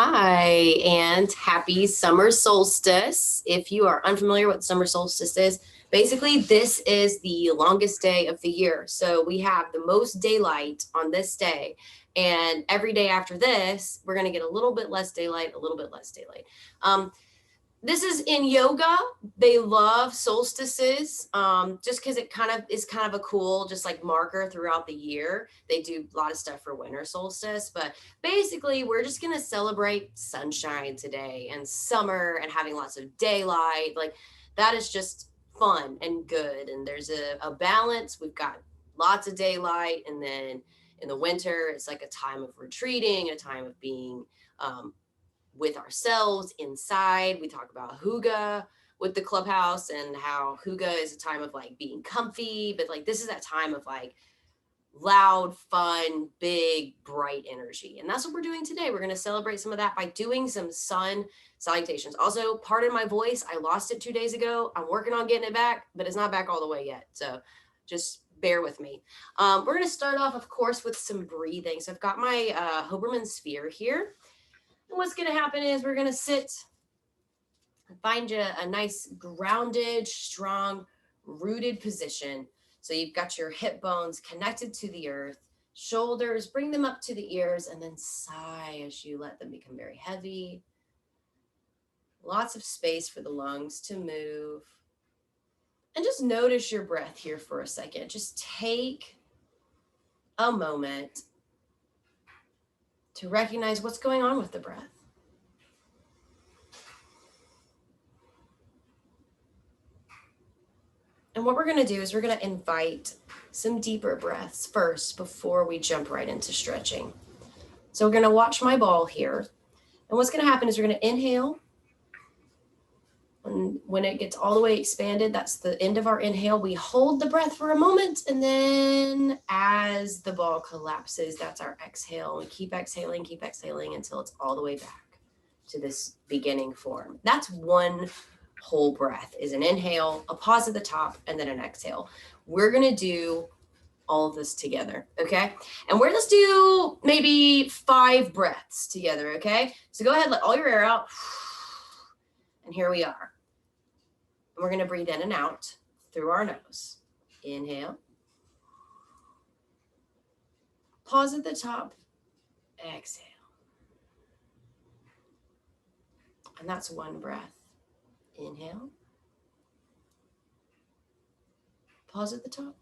Hi, and happy summer solstice. If you are unfamiliar with summer solstice is, basically this is the longest day of the year. So we have the most daylight on this day. And every day after this, we're going to get a little bit less daylight, a little bit less daylight. This is in yoga. They love solstices just because it kind of is kind of a cool, just like marker throughout the year. They do a lot of stuff for winter solstice, but basically, we're just going to celebrate sunshine today and summer and having lots of daylight. Like that is just fun and good. And there's a balance. We've got lots of daylight. And then in the winter, it's like a time of retreating, a time of being with ourselves inside. We talk about hygge with the clubhouse and how hygge is a time of like being comfy, but like this is that time of like loud, fun, big, bright energy. And that's what we're doing today. We're going to celebrate some of that by doing some sun salutations. Also, pardon my voice. I lost it 2 days ago. I'm working on getting it back, but it's not back all the way yet. So just bear with me. We're going to start off, of course, with some breathing. So I've got my Hoberman sphere here. And what's going to happen is we're going to sit and find you a nice grounded, strong, rooted position. So you've got your hip bones connected to the earth, shoulders, bring them up to the ears, and then sigh as you let them become very heavy. Lots of space for the lungs to move. And just notice your breath here for a second. Just take a moment to recognize what's going on with the breath. And what we're going to do is we're going to invite some deeper breaths first before we jump right into stretching. So we're going to watch my ball here. And what's going to happen is we're going to inhale. And when it gets all the way expanded, that's the end of our inhale. We hold the breath for a moment. And then as the ball collapses, that's our exhale. We keep exhaling until it's all the way back to this beginning form. That's one whole breath, is an inhale, a pause at the top, and then an exhale. We're going to do all of this together, okay? And we're just do maybe 5 breaths together, okay? So go ahead, let all your air out. And here we are. And we're going to breathe in and out through our nose. Inhale. Pause at the top. Exhale. And that's one breath. Inhale. Pause at the top.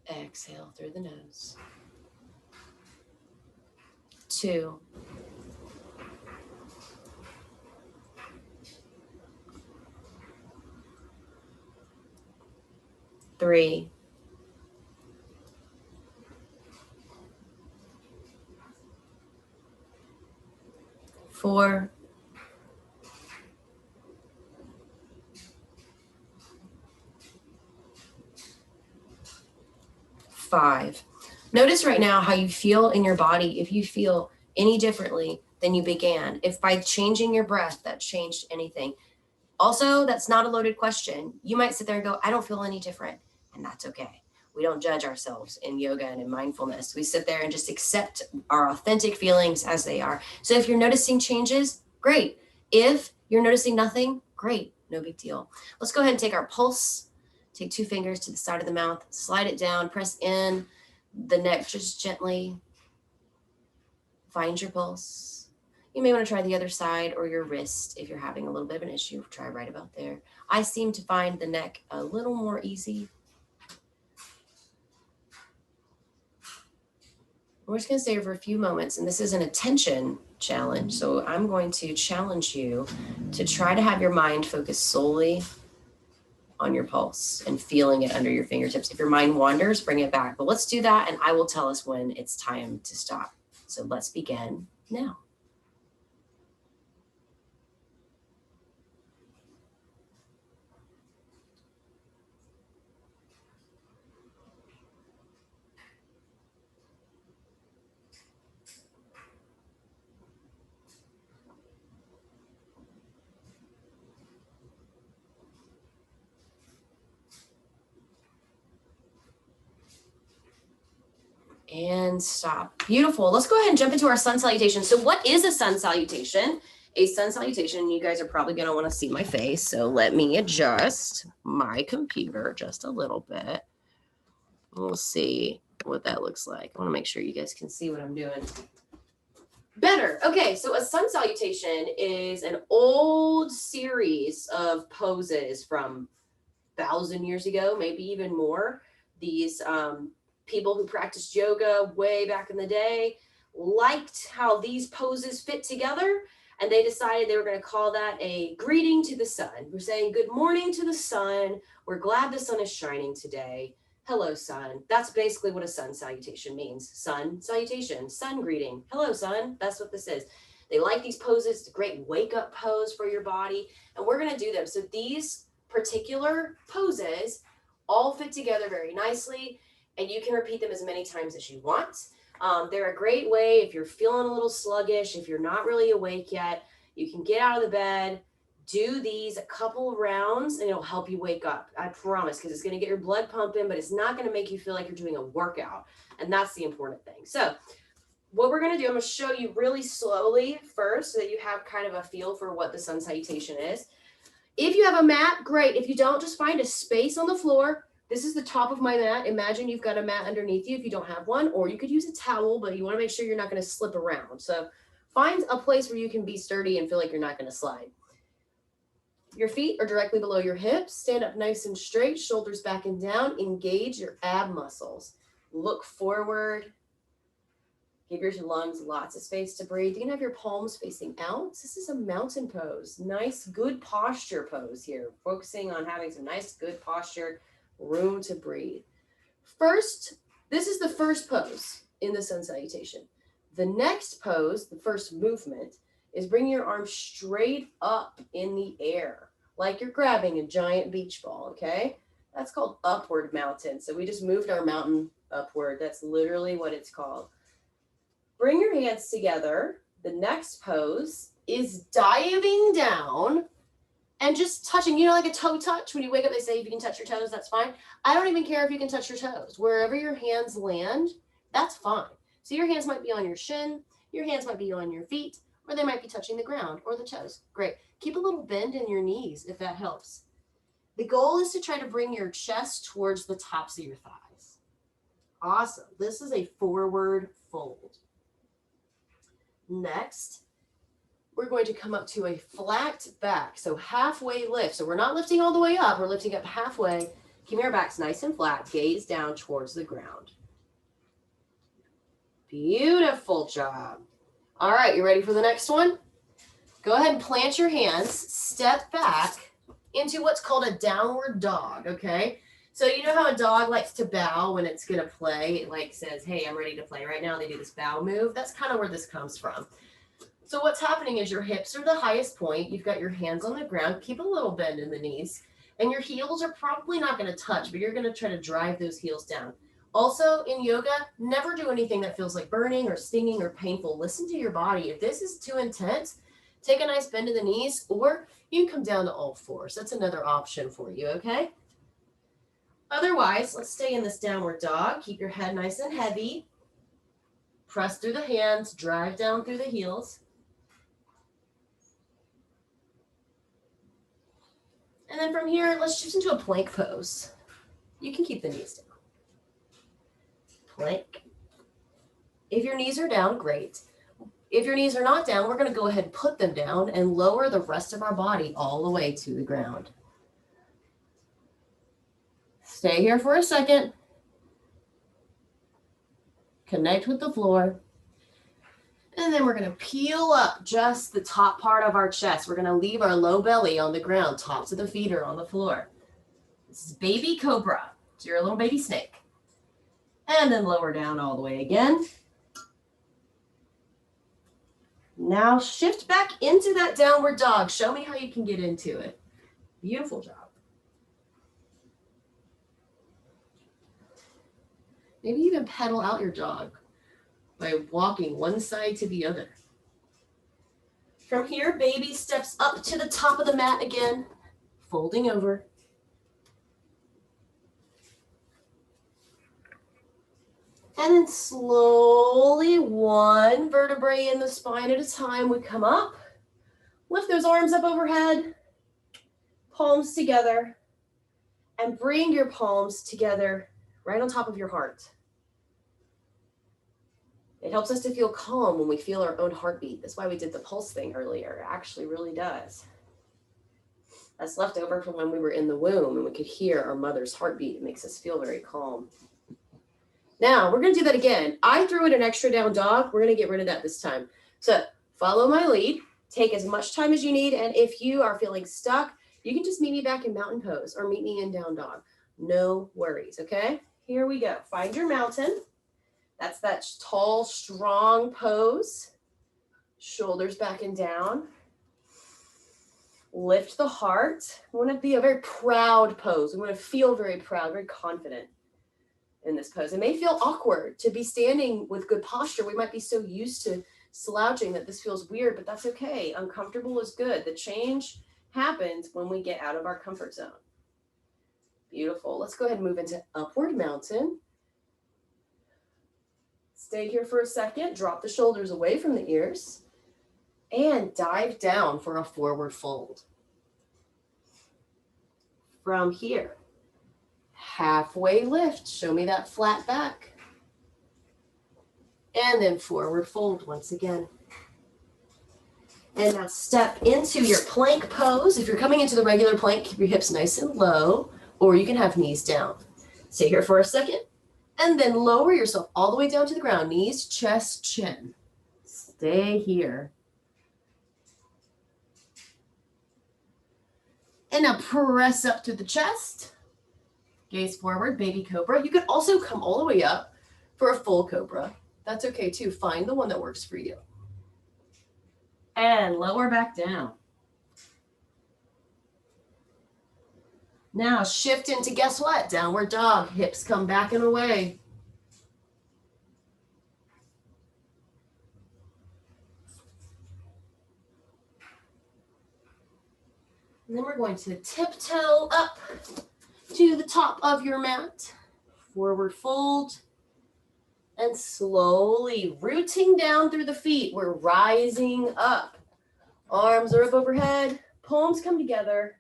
Exhale through the nose. 2. 3. 4. 5. Notice right now how you feel in your body, if you feel any differently than you began. If by changing your breath, that changed anything. Also, that's not a loaded question. You might sit there and go, I don't feel any different. And that's okay. We don't judge ourselves in yoga and in mindfulness. We sit there and just accept our authentic feelings as they are. So if you're noticing changes, great. If you're noticing nothing, great. No big deal. Let's go ahead and take our pulse. Take 2 fingers to the side of the mouth, slide it down, press in the neck just gently. Find your pulse. You may want to try the other side or your wrist if you're having a little bit of an issue. Try right about there. I seem to find the neck a little more easy. We're just going to stay here for a few moments, and this is an attention challenge. So I'm going to challenge you to try to have your mind focus solely on your pulse and feeling it under your fingertips. If your mind wanders, bring it back. But let's do that, and I will tell us when it's time to stop. So let's begin now. And stop. Beautiful. Let's go ahead and jump into our sun salutation. So what is a sun salutation? A sun salutation, you guys are probably going to want to see my face. So let me adjust my computer just a little bit. We'll see what that looks like. I want to make sure you guys can see what I'm doing. Better. Okay, so a sun salutation is an old series of poses from 1,000 years ago, maybe even more. These people who practiced yoga way back in the day liked how these poses fit together, and they decided they were going to call that a greeting to the sun. We're saying good morning to the sun. We're glad the sun is shining today. Hello, sun. That's basically what a sun salutation means. Sun salutation, sun greeting. Hello, sun. That's what this is. They like these poses. It's a great wake-up pose for your body, and we're going to do them. So these particular poses all fit together very nicely, and you can repeat them as many times as you want. They're a great way if you're feeling a little sluggish, if you're not really awake yet, you can get out of the bed, do these a couple rounds, and it'll help you wake up. I promise, because it's going to get your blood pumping, but it's not going to make you feel like you're doing a workout. And that's the important thing. So what we're going to do, I'm going to show you really slowly first so that you have kind of a feel for what the sun salutation is. If you have a mat, great. If you don't, just find a space on the floor. This is the top of my mat. Imagine you've got a mat underneath you if you don't have one, or you could use a towel, but you want to make sure you're not going to slip around. So find a place where you can be sturdy and feel like you're not going to slide. Your feet are directly below your hips. Stand up nice and straight, shoulders back and down. Engage your ab muscles. Look forward. Give your lungs lots of space to breathe. You can have your palms facing out. This is a mountain pose. Nice, good posture pose here. Focusing on having some nice, good posture, room to breathe. First, this is the first pose in the sun salutation. The next pose, the first movement, is bring your arms straight up in the air, like you're grabbing a giant beach ball, okay? That's called upward mountain. So we just moved our mountain upward. That's literally what it's called. Bring your hands together. The next pose is diving down and just touching, you know, like a toe touch. When you wake up, they say if you can touch your toes, that's fine. I don't even care if you can touch your toes. Wherever your hands land, that's fine. So your hands might be on your shin, your hands might be on your feet, or they might be touching the ground or the toes. Great. Keep a little bend in your knees if that helps. The goal is to try to bring your chest towards the tops of your thighs. Awesome. This is a forward fold. Next, we're going to come up to a flat back. So halfway lift. So we're not lifting all the way up. We're lifting up halfway. Keeping our backs nice and flat. Gaze down towards the ground. Beautiful job. All right, you ready for the next one? Go ahead and plant your hands, step back into what's called a downward dog, okay? So you know how a dog likes to bow when it's gonna play? It like says, hey, I'm ready to play right now. They do this bow move. That's kind of where this comes from. So what's happening is your hips are the highest point. You've got your hands on the ground. Keep a little bend in the knees. And your heels are probably not gonna touch, but you're gonna try to drive those heels down. Also, in yoga, never do anything that feels like burning or stinging or painful. Listen to your body. If this is too intense, take a nice bend in the knees, or you can come down to all fours. That's another option for you, okay? Otherwise, let's stay in this downward dog. Keep your head nice and heavy. Press through the hands, drive down through the heels. And then from here, let's shift into a plank pose. You can keep the knees down. Plank. If your knees are down, great. If your knees are not down, we're going to go ahead and put them down and lower the rest of our body all the way to the ground. Stay here for a second. Connect with the floor. And then we're going to peel up just the top part of our chest. We're going to leave our low belly on the ground. Tops of the feet are on the floor. This is baby cobra. So you're a little baby snake. And then lower down all the way again. Now shift back into that downward dog. Show me how you can get into it. Beautiful job. Maybe even pedal out your dog by walking one side to the other. From here, baby steps up to the top of the mat again, folding over. And then slowly, one vertebrae in the spine at a time, we come up. Lift those arms up overhead, palms together, and bring your palms together right on top of your heart. It helps us to feel calm when we feel our own heartbeat. That's why we did the pulse thing earlier. It actually really does. That's left over from when we were in the womb and we could hear our mother's heartbeat. It makes us feel very calm. Now, we're going to do that again. I threw in an extra down dog. We're going to get rid of that this time. So follow my lead. Take as much time as you need. And if you are feeling stuck, you can just meet me back in mountain pose or meet me in down dog. No worries, okay? Here we go. Find your mountain. That's that tall, strong pose. Shoulders back and down. Lift the heart. We want to be a very proud pose. We want to feel very proud, very confident in this pose. It may feel awkward to be standing with good posture. We might be so used to slouching that this feels weird, but that's okay. Uncomfortable is good. The change happens when we get out of our comfort zone. Beautiful. Let's go ahead and move into upward mountain. Stay here for a second. Drop the shoulders away from the ears and dive down for a forward fold. From here, halfway lift. Show me that flat back. And then forward fold once again. And now step into your plank pose. If you're coming into the regular plank, keep your hips nice and low, or you can have knees down. Stay here for a second, and then lower yourself all the way down to the ground. Knees, chest, chin. Stay here. And now press up through the chest. Gaze forward, baby cobra. You could also come all the way up for a full cobra. That's okay too. Find the one that works for you. And lower back down. Now shift into, guess what? Downward dog. Hips come back and away. And then we're going to tiptoe up to the top of your mat. Forward fold. And slowly rooting down through the feet. We're rising up. Arms are up overhead. Palms come together.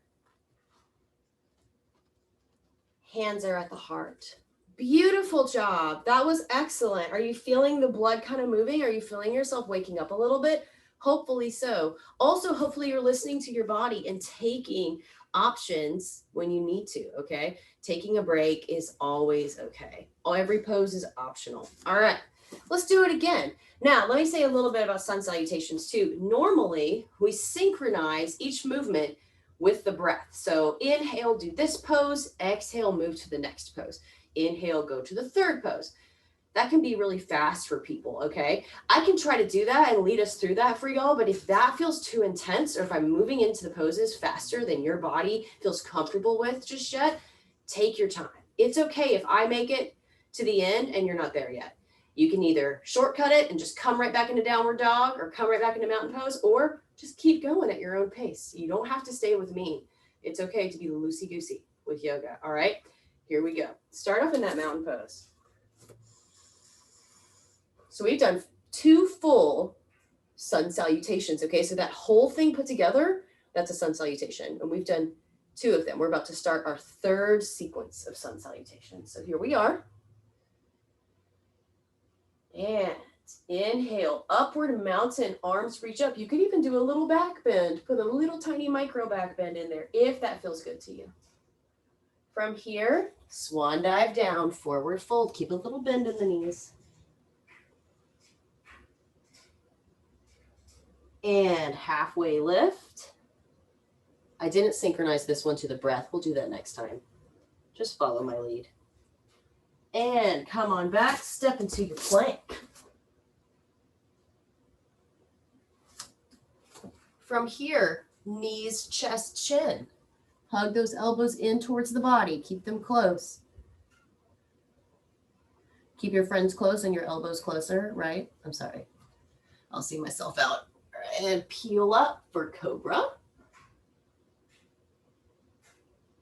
Hands are at the heart. Beautiful job. That was excellent. Are you feeling the blood kind of moving? Are you feeling yourself waking up a little bit? Hopefully so. Also, hopefully you're listening to your body and taking options when you need to, okay? Taking a break is always okay. Every pose is optional. All right, let's do it again. Now, let me say a little bit about sun salutations too. Normally, we synchronize each movement with the breath. So inhale, do this pose. Exhale, move to the next pose. Inhale, go to the third pose. That can be really fast for people, okay? I can try to do that and lead us through that for y'all, but if that feels too intense, or if I'm moving into the poses faster than your body feels comfortable with just yet, take your time. It's okay if I make it to the end and you're not there yet. You can either shortcut it and just come right back into downward dog or come right back into mountain pose, or just keep going at your own pace. You don't have to stay with me. It's okay to be loosey-goosey with yoga, all right? Here we go. Start off in that mountain pose. So we've done 2 full sun salutations, okay? So that whole thing put together, that's a sun salutation. And we've done 2 of them. We're about to start our 3rd sequence of sun salutations. So here we are. And inhale, upward mountain, arms reach up. You could even do a little back bend, put a little tiny micro back bend in there if that feels good to you. From here, swan dive down, forward fold. Keep a little bend in the knees. And halfway lift. I didn't synchronize this one to the breath. We'll do that next time. Just follow my lead. And come on back, step into your plank. From here, knees, chest, chin. Hug those elbows in towards the body. Keep them close. Keep your friends close and your elbows closer, right? I'm sorry. I'll see myself out. And peel up for cobra.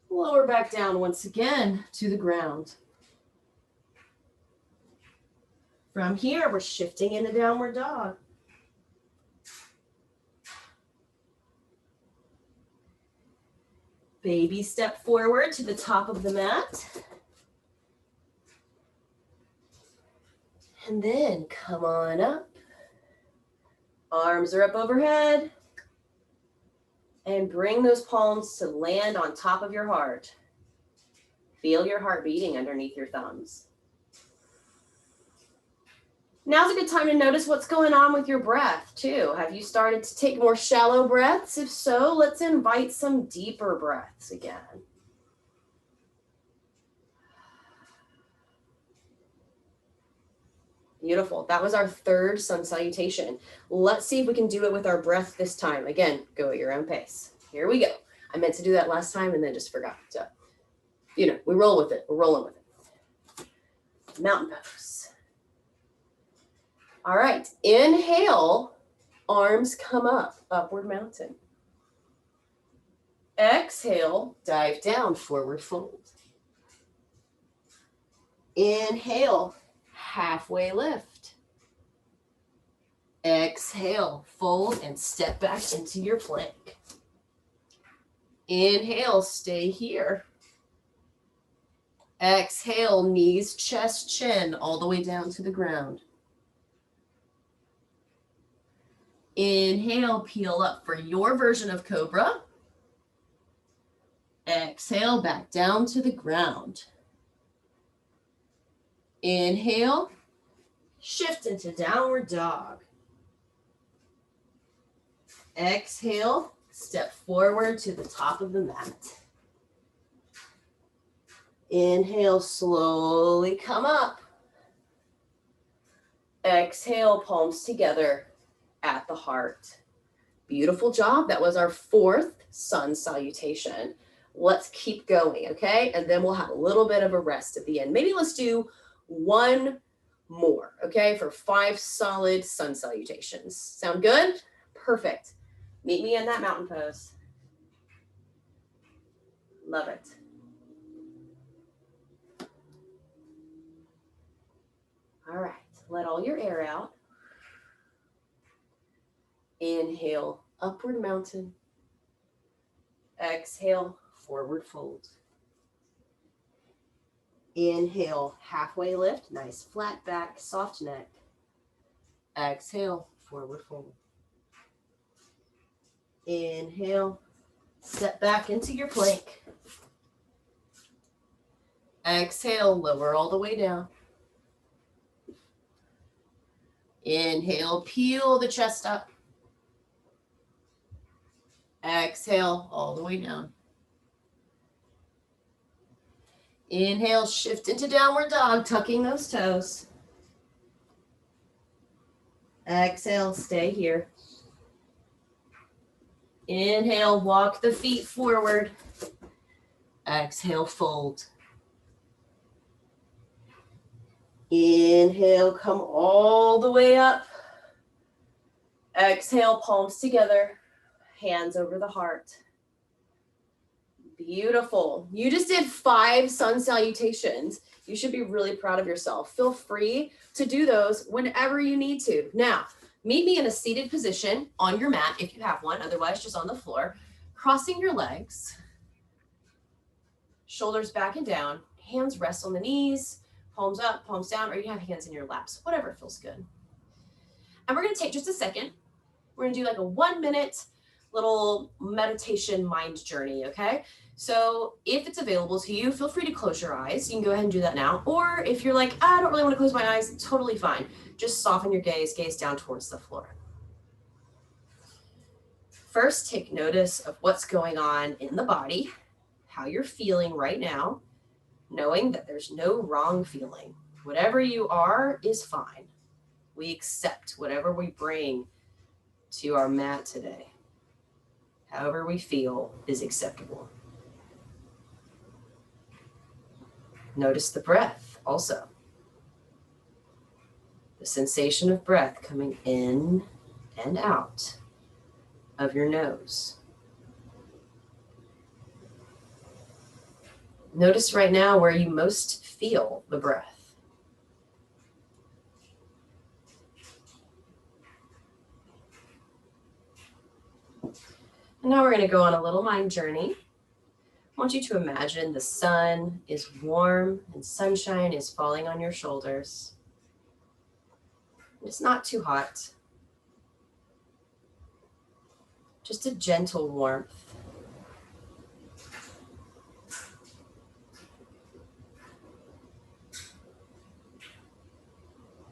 Lower back down once again to the ground. From here, we're shifting into downward dog. Baby step forward to the top of the mat. And then come on up. Arms are up overhead. And bring those palms to land on top of your heart. Feel your heart beating underneath your thumbs. Now's a good time to notice what's going on with your breath too. Have you started to take more shallow breaths? If so, let's invite some deeper breaths again. Beautiful. That was our third sun salutation. Let's see if we can do it with our breath this time. Again, go at your own pace. Here we go. I meant to do that last time and then just forgot. So, we roll with it. We're rolling with it. Mountain pose. All right. Inhale. Arms come up. Upward mountain. Exhale. Dive down. Forward fold. Inhale. Halfway lift. Exhale, fold and step back into your plank. Inhale, stay here. Exhale, knees, chest, chin, all the way down to the ground. Inhale, peel up for your version of cobra. Exhale, back down to the ground. Inhale, shift into downward dog. Exhale, step forward to the top of the mat. Inhale, slowly come up. Exhale, palms together at the heart. Beautiful job. That was our fourth sun salutation. Let's keep going, okay? And then we'll have a little bit of a rest at the end. Maybe let's do one more, okay, for 5 solid sun salutations. Sound good? Perfect. Meet me in that mountain pose. Love it. All right, let all your air out. Inhale, upward mountain. Exhale, forward fold. Inhale, halfway lift, nice flat back, soft neck. Exhale, forward fold. Inhale, step back into your plank. Exhale, lower all the way down. Inhale, peel the chest up. Exhale, all the way down. Inhale, shift into downward dog, tucking those toes. Exhale, stay here. Inhale, walk the feet forward. Exhale, fold. Inhale, come all the way up. Exhale, palms together, hands over the heart. Beautiful. You just did 5 sun salutations. You should be really proud of yourself. Feel free to do those whenever you need to. Now, meet me in a seated position on your mat if you have one, otherwise just on the floor, crossing your legs, shoulders back and down, hands rest on the knees, palms up, palms down, or you have hands in your laps, whatever feels good. And we're going to take just a second. We're going to do like a 1-minute little meditation mind journey, okay? So if it's available to you, feel free to close your eyes. You can go ahead and do that now. Or if you're like, I don't really want to close my eyes, totally fine. Just soften your gaze down towards the floor. First, take notice of what's going on in the body, how you're feeling right now, knowing that there's no wrong feeling. Whatever you are is fine. We accept whatever we bring to our mat today. However we feel is acceptable. Notice the breath also. The sensation of breath coming in and out of your nose. Notice right now where you most feel the breath. And now we're going to go on a little mind journey. I want you to imagine the sun is warm and sunshine is falling on your shoulders. It's not too hot, just a gentle warmth.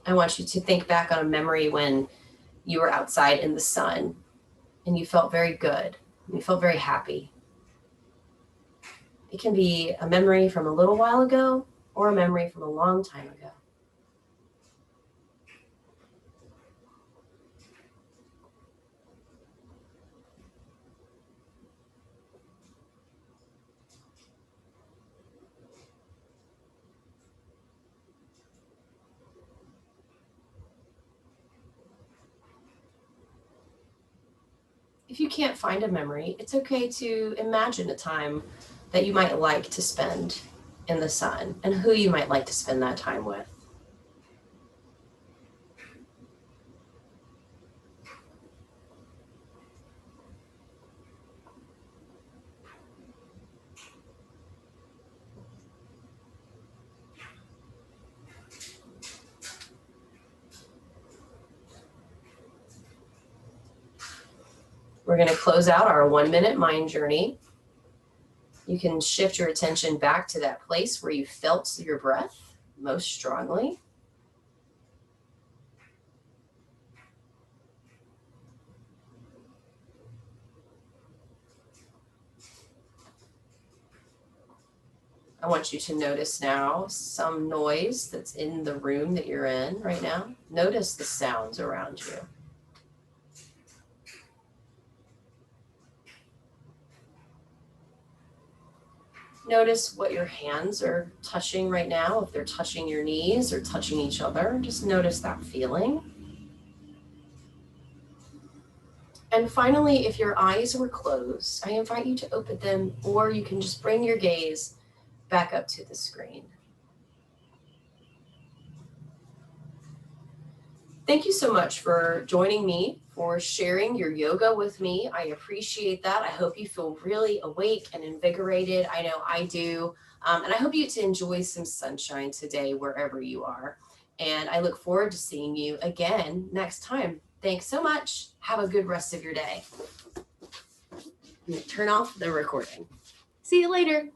I want you to think back on a memory when you were outside in the sun and you felt very good. You felt very happy. It can be a memory from a little while ago or a memory from a long time ago. If you can't find a memory, it's okay to imagine a time that you might like to spend in the sun and who you might like to spend that time with. We're going to close out our 1-minute mind journey. You can shift your attention back to that place where you felt your breath most strongly. I want you to notice now some noise that's in the room that you're in right now. Notice the sounds around you. Notice what your hands are touching right now, if they're touching your knees or touching each other. Just notice that feeling. And finally, if your eyes were closed, I invite you to open them, or you can just bring your gaze back up to the screen. Thank you so much for joining me, for sharing your yoga with me. I appreciate that. I hope you feel really awake and invigorated. I know I do. And I hope you get to enjoy some sunshine today wherever you are. And I look forward to seeing you again next time. Thanks so much. Have a good rest of your day. Turn off the recording. See you later.